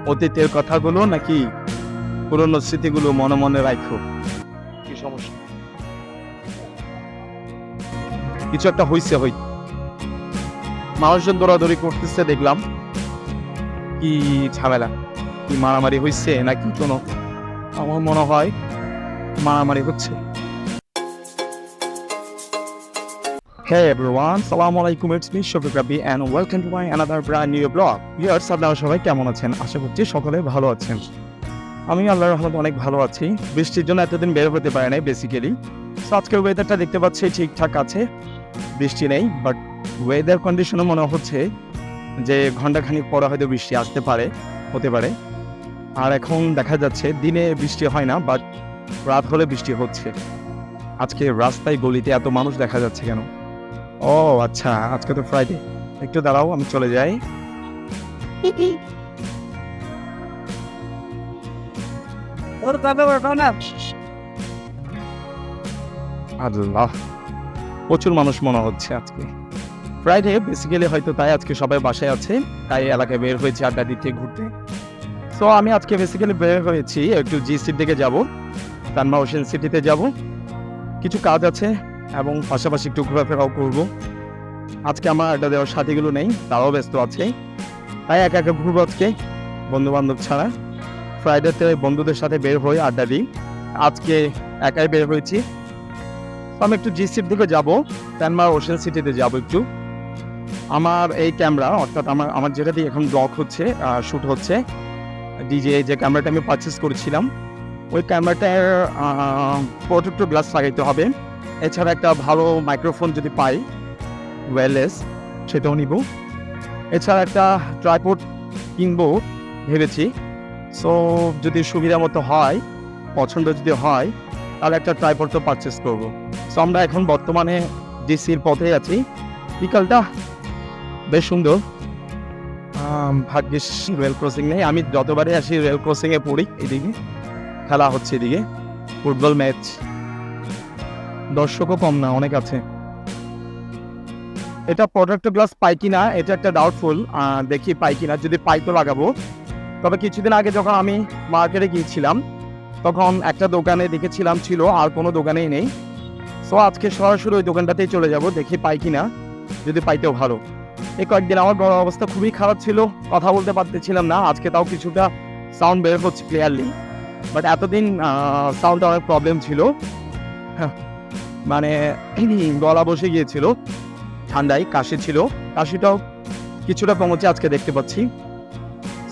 অতীতের কথাগুলো নাকি পুরনো স্মৃতিগুলো মনে মনে রাখো? কি সমস্যা? কিছু একটা হইছে মানুষজন দৌড়াদৌড়ি করতেছে দেখলাম। কি ঝামেলা? কি মারামারি হইছে নাকি কোনো? আমার মনে হয় মারামারি হচ্ছে। Hey everyone, Assalamu alaikum, it's me Shafiq Rabbi and welcome to my another brand new vlog. Viewers, আপনারা সবাই কেমন আছেন? আশা করছি সকলে ভালো আছেন। আমি আল্লাহর রহমতে অনেক ভালো আছি। বৃষ্টির জন্য এতদিন বের হতে পারে নাই বেসিক্যালি। সো আজকের ওয়েদারটা দেখতে পাচ্ছি ঠিকঠাক আছে, বৃষ্টি নেই, বাট ওয়েদার কন্ডিশনে মনে হচ্ছে যে ঘন্টাখানিক পরে হয়তো বৃষ্টি আসতে পারে, হতে পারে। আর এখন দেখা যাচ্ছে দিনে বৃষ্টি হয় না, বাট রাত হলে বৃষ্টি হচ্ছে। আজকে রাস্তায় গলিতে এত মানুষ দেখা যাচ্ছে কেন? ও আচ্ছা, আজকে তো ফ্রাইডে। একটু দাঁড়াও, আমি চলে যাই। আল্লাহ, প্রচুর মানুষ মনে হচ্ছে আজকে ফ্রাইডে বেসিক্যালি, হয়তো তাই আজকে সবাই বাসায় আছে, তাই এলাকায় বের হয়েছে আড্ডা দিতে, ঘুরতে। সো আমি আজকে বেসিক্যালি বের হয়েছি একটু জিসির দিকে যাব, তানমা ওশেন সিটিতে যাব। কিছু কাজ আছে এবং পাশাপাশি একটু ঘোরাফেরাও করবো। আজকে আমার আড্ডা দেওয়ার সাথীগুলো নেই, তারাও ব্যস্ত আছে, তাই একা একা ঘুরবো আজকে, বন্ধু বান্ধব ছাড়া। ফ্রাইডেতে বন্ধুদের সাথে বের হয়ে আড্ডা দিই, আজকে একাই বের হয়েছি। তো আমি একটু জিসির দিকে যাবো, তানমা ওশেন সিটিতে যাবো একটু। আমার এই ক্যামেরা, অর্থাৎ আমার যেটা দিয়ে এখন ব্লগ হচ্ছে, শ্যুট হচ্ছে, ডিজে যে ক্যামেরাটা আমি পারচেস করেছিলাম, ওই ক্যামেরাটার প্রোটেক্টর গ্লাস লাগাইতে হবে। এছাড়া একটা ভালো মাইক্রোফোন যদি পাই ওয়্যারলেস, সেটাও নিব। এছাড়া একটা ট্রাইপড কিনবো ভেবেছি। সো যদি সুবিধা মতো হয়, পছন্দ যদি হয়, তাহলে একটা ট্রাইপড তো পারচেস করবো। সো আমরা এখন বর্তমানে ডিসির পথে আছি। বিকালটা বেশ সুন্দর, ভাগ্যিস রেল ক্রসিং নেই। আমি যতবারই আসি রেল ক্রসিংয়ে পড়ি, এদিকে খেলা হচ্ছে, এদিকে ফুটবল ম্যাচ, দর্শকও কম না, অনেক আছে। এটা প্রোটেক্টর গ্লাস পাই কিনা এটা একটা ডাউটফুল, দেখি পাই কিনা। যদি পাই তো লাগাবো। তবে কিছুদিন আগে যখন আমি মার্কেটে গিয়েছিলাম, তখন একটা দোকানে দেখেছিলাম ছিল, আর কোনো দোকানেই নেই। সো আজকে সরাসরি ওই দোকানটাতেই চলে যাব, দেখি পাই কিনা। যদি পাইতেও ভালো। এই কয়েকদিন আমার গলার অবস্থা খুবই খারাপ ছিল, কথা বলতে পারতেছিলাম না। আজকে তাও কিছুটা সাউন্ড বের হচ্ছে ক্লিয়ারলি, বাট এতদিন সাউন্ডে অনেক প্রবলেম ছিল, মানে গলা বসে গিয়েছিল, ঠান্ডায় কাশি ছিল, কাশিটাও কিছুটা কমেছে আজকে দেখতে পাচ্ছি।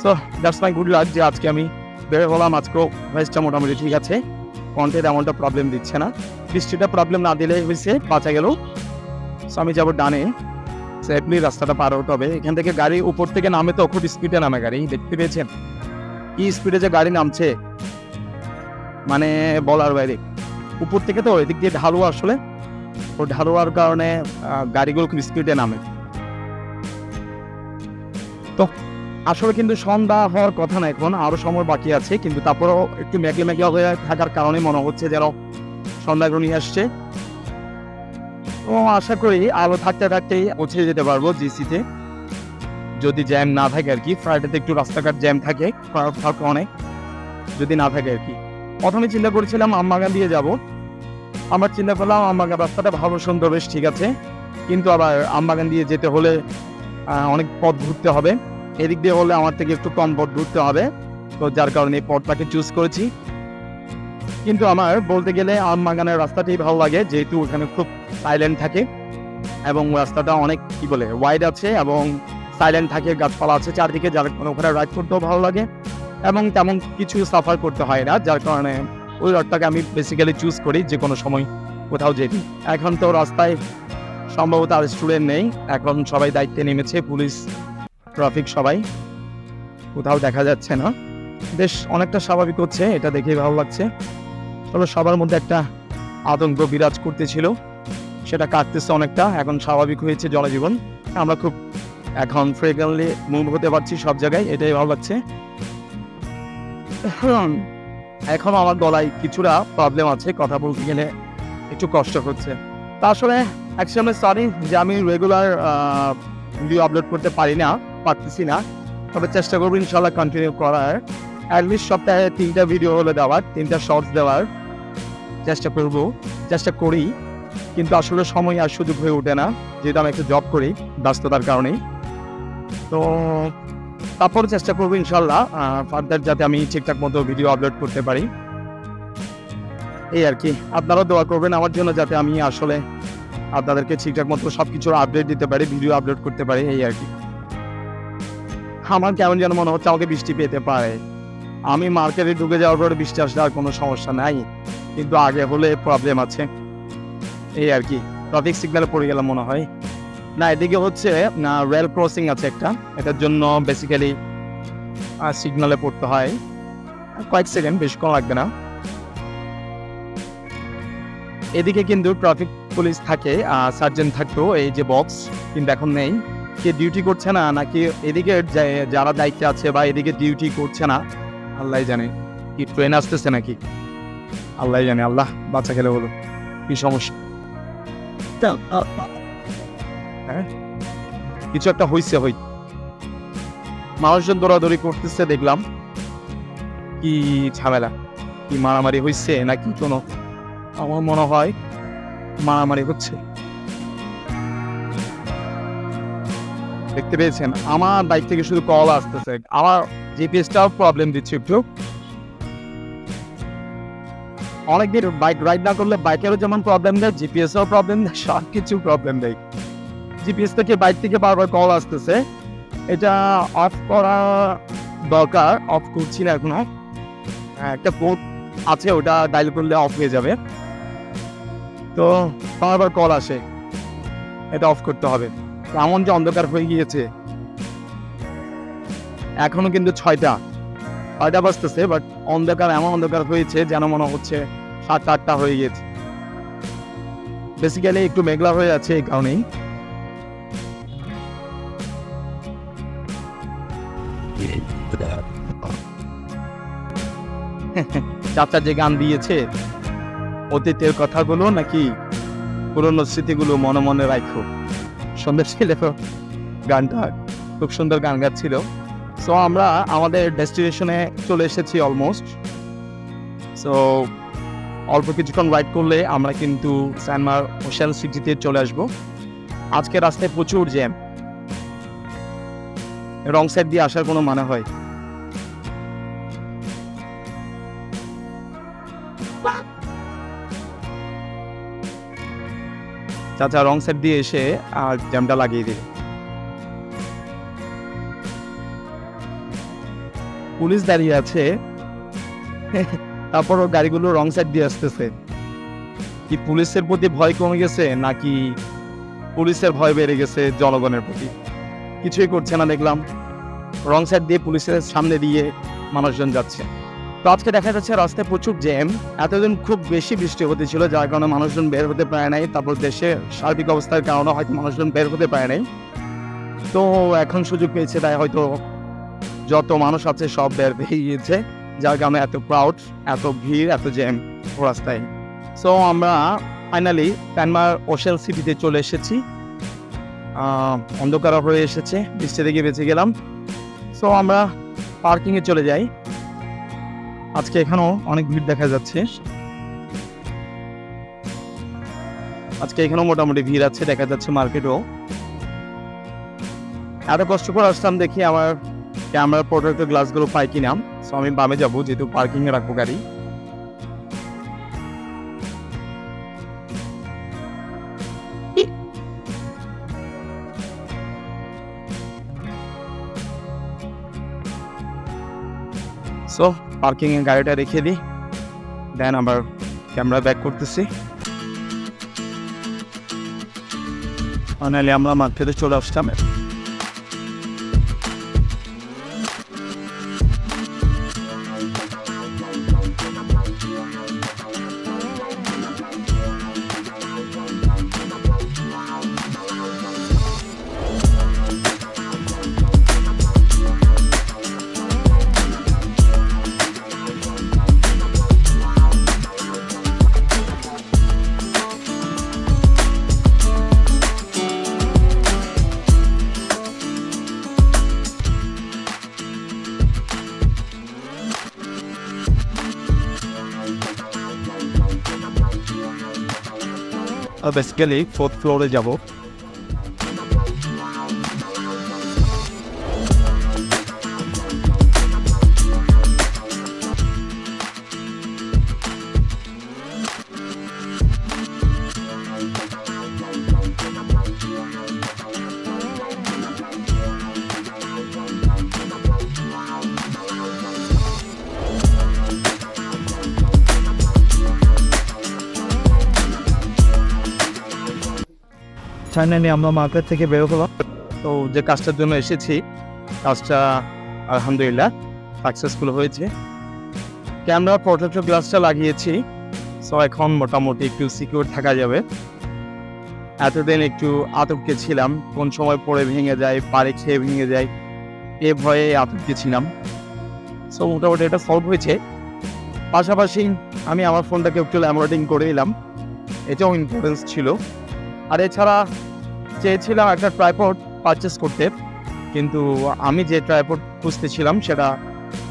So that's my good luck যে আজকে আমি বের হলাম। আজকেও ভয়েসটা মোটামুটি ঠিক আছে, কন্টেন্ট এমনটা প্রবলেম দিচ্ছে না। বৃষ্টিটা প্রবলেম না দিলে হয়েছে, বাঁচা গেল। সো আমি যাবো ডানে, সেফলি রাস্তাটা পার হতে হবে। এখান থেকে গাড়ি উপর থেকে নামে তো খুব স্পিডে নামে গাড়ি, দেখতে পেয়েছেন কি স্পিডে যে গাড়ি নামছে, মানে বলার বাইরে। উপর থেকে তো এদিক দিয়ে ঢালু, আসলে ও ঢালুয়ার কারণে গাড়িগুলো খুব স্পিডে নামে। তো আসলে কিন্তু সন্ধ্যা হওয়ার কথা না, এখন আরো সময় বাকি আছে, কিন্তু তারপরেও একটু মেঘলে মেঘলা হয়ে থাকার কারণে মনে হচ্ছে যেন সন্ধ্যা ঘনিয়ে আসছে। তো আশা করি আলো থাকতে থাকতেই পৌঁছে যেতে পারবো জিসিতে, যদি জ্যাম না থাকে আর কি। ফ্রাইডেতে একটু রাস্তাঘাট জ্যাম থাকে অনেক, যদি না থাকে আর কি। প্রথমে চিন্তা করেছিলাম আমবাগান দিয়ে যাব, আমার চিন্তা করলাম আমবাগান রাস্তাটা ভালো সুন্দর, বেশ ঠিক আছে, কিন্তু আবার আমবাগান দিয়ে যেতে হলে অনেক পথ ঘুরতে হবে। এদিক দিয়ে হলে আমার থেকে একটু কম পথ ঘুরতে হবে, তো যার কারণে এই পথটাকে চুজ করেছি। কিন্তু আমার বলতে গেলে আমবাগানের রাস্তাটাই ভালো লাগে, যেহেতু ওখানে খুব সাইলেন্ট থাকে এবং রাস্তাটা অনেক কি বলে ওয়াইড আছে এবং সাইলেন্ট থাকে, গাছপালা আছে চারদিকে, যার কারণে ওখানে রাইড করতেও ভালো লাগে এবং তেমন কিছু সাফার করতে হয় না, যার কারণে ওই রোডটাকে আমি বেসিক্যালি চুজ করি যে কোনো সময় কোথাও যেতে। এখন তো রাস্তায় সম্ভবত আর স্টুডেন্ট নেই, এখন সবাই দায়িত্বে নেমেছে, পুলিশ, ট্রাফিক, সবাই, কোথাও দেখা যাচ্ছে না। বেশ অনেকটা স্বাভাবিক হচ্ছে, এটা দেখেই ভালো লাগছে। তবে সবার মধ্যে একটা আতঙ্ক বিরাজ করতেছিল, সেটা কাটতেছে অনেকটা, এখন স্বাভাবিক হয়েছে জনজীবন। আমরা খুব এখন ফ্রিকুয়েন্টলি মুভ হতে পারছি সব জায়গায়, এটাই ভালো লাগছে। এখন আমার গলায় কিছুটা প্রবলেম আছে, কথা বলতে গেলে একটু কষ্ট হচ্ছে। তা আসলে অ্যাকচুয়ালি সরি যে আমি রেগুলার ভিডিও আপলোড করতে পারতেছি না, তবে চেষ্টা করবো ইনশাল্লাহ কন্টিনিউ করার, অ্যাটলিস্ট সপ্তাহে 3টা ভিডিও হলে দেওয়ার, 3টা শর্টস দেওয়ার চেষ্টা করি। কিন্তু আসলে সময় আর সুযোগ হয়ে ওঠে না, যেহেতু আমি একটা জব করি ব্যস্ততার কারণেই। তো তারপর চেষ্টা করবো ইনশাল্লাহ ফার্দার যাতে আমি ঠিকঠাক মতো ভিডিও আপলোড করতে পারি, এই আর কি। আপনারাও দোয়া করবেন আমার জন্য, যাতে আমি আসলে আপনাদেরকে ঠিকঠাক মতো সব কিছুর আপডেট দিতে পারি, ভিডিও আপলোড করতে পারি, এই আর কি। আমার কেমন যেন মনে হচ্ছে আমাকে বৃষ্টি পেতে পারে। আমি মার্কেটে ঢুকে যাওয়ার পরে বৃষ্টি আসলে আর কোনো সমস্যা নাই, কিন্তু আগে হলে প্রবলেম আছে, এই আর কি। ট্রাফিক সিগন্যালে পড়ে গেলাম মনে হয়। না, এদিকে হচ্ছে রেল ক্রসিং আছে একটা, এটার জন্য বেসিক্যালি সিগন্যালে পড়তে হয়, কয়েক সেকেন্ড, বেশিক্ষণ লাগবে না। এদিকে কিন্তু ট্রাফিক পুলিশ থাকে, সার্জেন্ট থাকতো, এই যে বক্স, কিন্তু এখন নেই। কে ডিউটি করছে না, নাকি এদিকে যারা দায়িত্বে আছে বা এদিকে ডিউটি করছে না, আল্লাহ জানে। কি ট্রেন আসতেছে নাকি, আল্লাহ জানে, আল্লাহ বাচ্চা খেলে বলো কি সমস্যা। হ্যাঁ, কিছু একটা হইছে, মানুষজন দৌড়াদৌড়ি করতেছে দেখলাম, কি ঝামেলা, কি মারামারি হইছে নাকি কোনো, আমার মনে হয় মারামারি হচ্ছে। দেখতে পেয়েছেন আমার বাইক থেকে শুধু কল আসতেছে, আমার জিপিএসটাও প্রবলেম দিচ্ছে একটু। অনেকদিন বাইক রাইড না করলে বাইকেরও যেমন প্রবলেম দেয়, জিপিএসও প্রবলেম দেয়, সব কিছু প্রবলেম দেয়। জিপিএস থেকে বাইক থেকে বারবার কল আসতেছে, এটা অফ করা দরকার, অফ করছি না এখনো। একটা কোড আছে, ওটা ডায়াল করলে অফ হয়ে যাবে, তো বারবার কল আসে, এটা অফ করতে হবে। এমন যে অন্ধকার হয়ে গিয়েছে, এখনো কিন্তু 6টা বাজতেছে, বাট অন্ধকার, এমন অন্ধকার হয়েছে যেন মনে হচ্ছে 7-8টা হয়ে গিয়েছে। বেসিক্যালি একটু মেঘলা হয়ে আছে, এই কারণেই। চাচা যে গান দিয়েছে, অতীতের কথাগুলো নাকি পুরনো স্মৃতিগুলো মনে মনে রাখো, সুন্দর ছিল গানটা, খুব সুন্দর গান গাচ্ছিল। সো আমরা আমাদের ডেস্টিনেশনে চলে এসেছি অলমোস্ট। সো অল্প কিছুক্ষণ রাইড করলে আমরা কিন্তু সানমার ওশেন সিটিতে চলে আসবো। আজকে রাস্তায় প্রচুর জ্যাম, রং সাইড দিয়ে আসার কোনো মানে হয়। চাচা রং সাইড দিয়ে এসে আর জ্যামটা লাগিয়ে দিল। পুলিশ দাঁড়িয়ে আছে, তারপরও গাড়িগুলো রং সাইড দিয়ে আসতেছে। কি পুলিশের প্রতি ভয় কমে গেছে, নাকি পুলিশের ভয় বেড়ে গেছে জনগণের প্রতি? কিছুই করছে না, দেখলাম রং সাইড দিয়ে পুলিশের সামনে দিয়ে মানুষজন যাচ্ছে। তো আজকে দেখা যাচ্ছে রাস্তায় প্রচুর জ্যাম। এতদিন খুব বেশি বৃষ্টি হতেছিল, যার কারণে মানুষজন বের হতে পারে নাই। তারপর দেশের সার্বিক অবস্থার কারণে হয়তো মানুষজন বের হতে পারে নাই। তো এখন সুযোগ পেয়েছে, তাই হয়তো যত মানুষ আছে সব বের হয়ে গিয়েছে, যার কারণে এত ক্রাউড, এত ভিড়, এত জ্যাম রাস্তায়। সো আমরা ফাইনালি সানমার ওশেন সিটিতে চলে এসেছি। অন্ধকার হয়ে এসেছে, বৃষ্টি থেকে বেঁচে গেলাম। সো আমরা পার্কিংয়ে চলে যাই। আজকে এখানেও অনেক ভিড় দেখা যাচ্ছে, আজকে এখানেও মোটামুটি ভিড় আছে দেখা যাচ্ছে, মার্কেটও। এত কষ্ট করে আসলাম, দেখি আমার ক্যামেরার প্রোটেক্টর গ্লাসগুলো পাই কিনা। সো আমি বামে যাবো, যেহেতু পার্কিংয়ে রাখবো গাড়ি। সো পার্কিংয়ে গাড়িটা রেখে দিই, দেন আবার ক্যামেরা ব্যাক করতেছি। ফাইনালি আমরা মার্কেটে চলে আসলাম। বেসিক্যালি 4th ফ্লোরে যাব। ফাইনালি আমরা মার্কেট থেকে বের হলাম। তো যে কাজটার জন্য এসেছি, কাজটা আলহামদুলিল্লাহ সাকসেসফুল হয়েছে। ক্যামেরা প্রোটেক্টর গ্লাসটা লাগিয়েছি, সো এখন মোটামুটি একটু সিকিউর থাকা যাবে। এতদিন একটু আতঙ্কে ছিলাম, কোন সময় পড়ে ভেঙে যায়, পাড়ে খেয়ে ভেঙে যায়, এ ভয়ে আতঙ্কে ছিলাম। সো মোটামুটি এটা সলভ হয়েছে। পাশাপাশি আমি আমার ফোনটাকে একটু ল্যামিনেটিং করে দিলাম, এটাও ইম্পর্টেন্স ছিল। আর এছাড়া চেয়েছিলাম একটা ট্রাইপড পারচেস করতে, কিন্তু আমি যে ট্রাইপড খুঁজতেছিলাম সেটা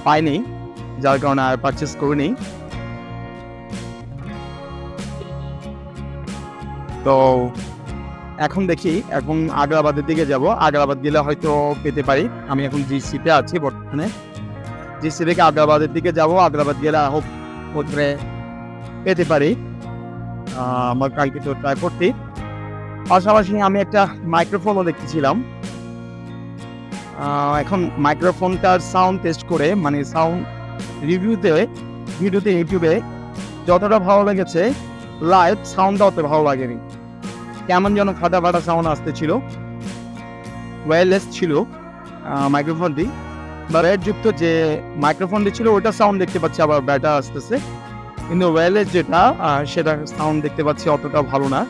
পাইনি, যার কারণে আর পারচেস করিনি। তো এখন দেখি, এখন আগ্রাবাদের দিকে যাব। আগ্রাবাদ গেলে হয়তো পেতে পারি। আমি এখন জিসিতে আছি বর্তমানে, জিসি থেকে আগ্রাবাদের দিকে যাব। আগ্রাবাদ গেলে হোপ করে পেতে পারি আমার কালকে তো ট্রাইপডটি। পাশাপাশি আমি একটা মাইক্রোফোনও দেখতেছিলাম। এখন মাইক্রোফোনটার সাউন্ড টেস্ট করে, মানে সাউন্ড ভিডিওতে ইউটিউবে যতটা ভালো লেগেছে, লাইভ সাউন্ডটা অত ভালো লাগেনি। কেমন যেন ফাটা ফাটা সাউন্ড আসতেছিল। ওয়্যারলেস ছিল মাইক্রোফোনটি, বা যুক্ত যে মাইক্রোফোনটি ছিল ওটা সাউন্ড দেখতে পাচ্ছি আবার ব্যাটার আসতেছে, কিন্তু ওয়্যারলেস যেটা সেটা সাউন্ড দেখতে পাচ্ছি অতটা ভালো না,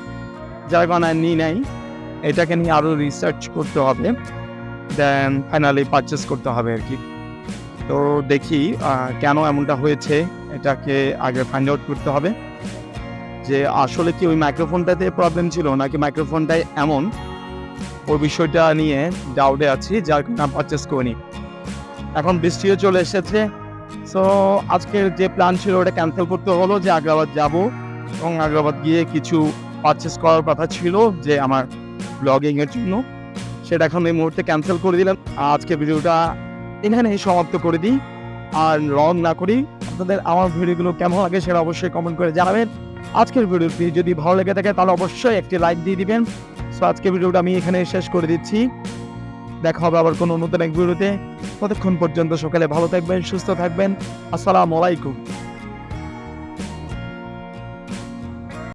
যার কারণে নিই নাই। এটাকে নিয়ে আরও রিসার্চ করতে হবে, দেন ফাইনালি পারচেস করতে হবে আর কি। তো দেখি কেন এমনটা হয়েছে, এটাকে আগে ফাইন্ড আউট করতে হবে যে আসলে কি ওই মাইক্রোফোনটাতে প্রবলেম ছিল নাকি মাইক্রোফোনটাই এমন, ওই বিষয়টা নিয়ে ডাউটে আছি, যার কারণে পারচেস করিনি। এখন বৃষ্টিও চলে এসেছে, সো আজকের যে প্ল্যান ছিল ওটা ক্যান্সেল করতে হলো, যে আগ্রাবাদ যাব এবং আগ্রাবাদ গিয়ে কিছু পারচেস করার কথা ছিল যে আমার ব্লগিংয়ের জন্য, সেটা এখন এই মুহূর্তে ক্যান্সেল করে দিলাম। আজকে ভিডিওটা এখানেই সমাপ্ত করে দিই, আর লং না করি। আপনাদের আমার ভিডিওগুলো কেমন লাগে সেটা অবশ্যই কমেন্ট করে জানাবেন। আজকের ভিডিওটি যদি ভালো লেগে থাকে তাহলে অবশ্যই একটি লাইক দিয়ে দিবেন। সো আজকের ভিডিওটা আমি এখানে শেষ করে দিচ্ছি। দেখা হবে আবার কোনো নতুন এক ভিডিওতে। ততক্ষণ পর্যন্ত সকালে ভালো থাকবেন, সুস্থ থাকবেন। আসসালামু আলাইকুম।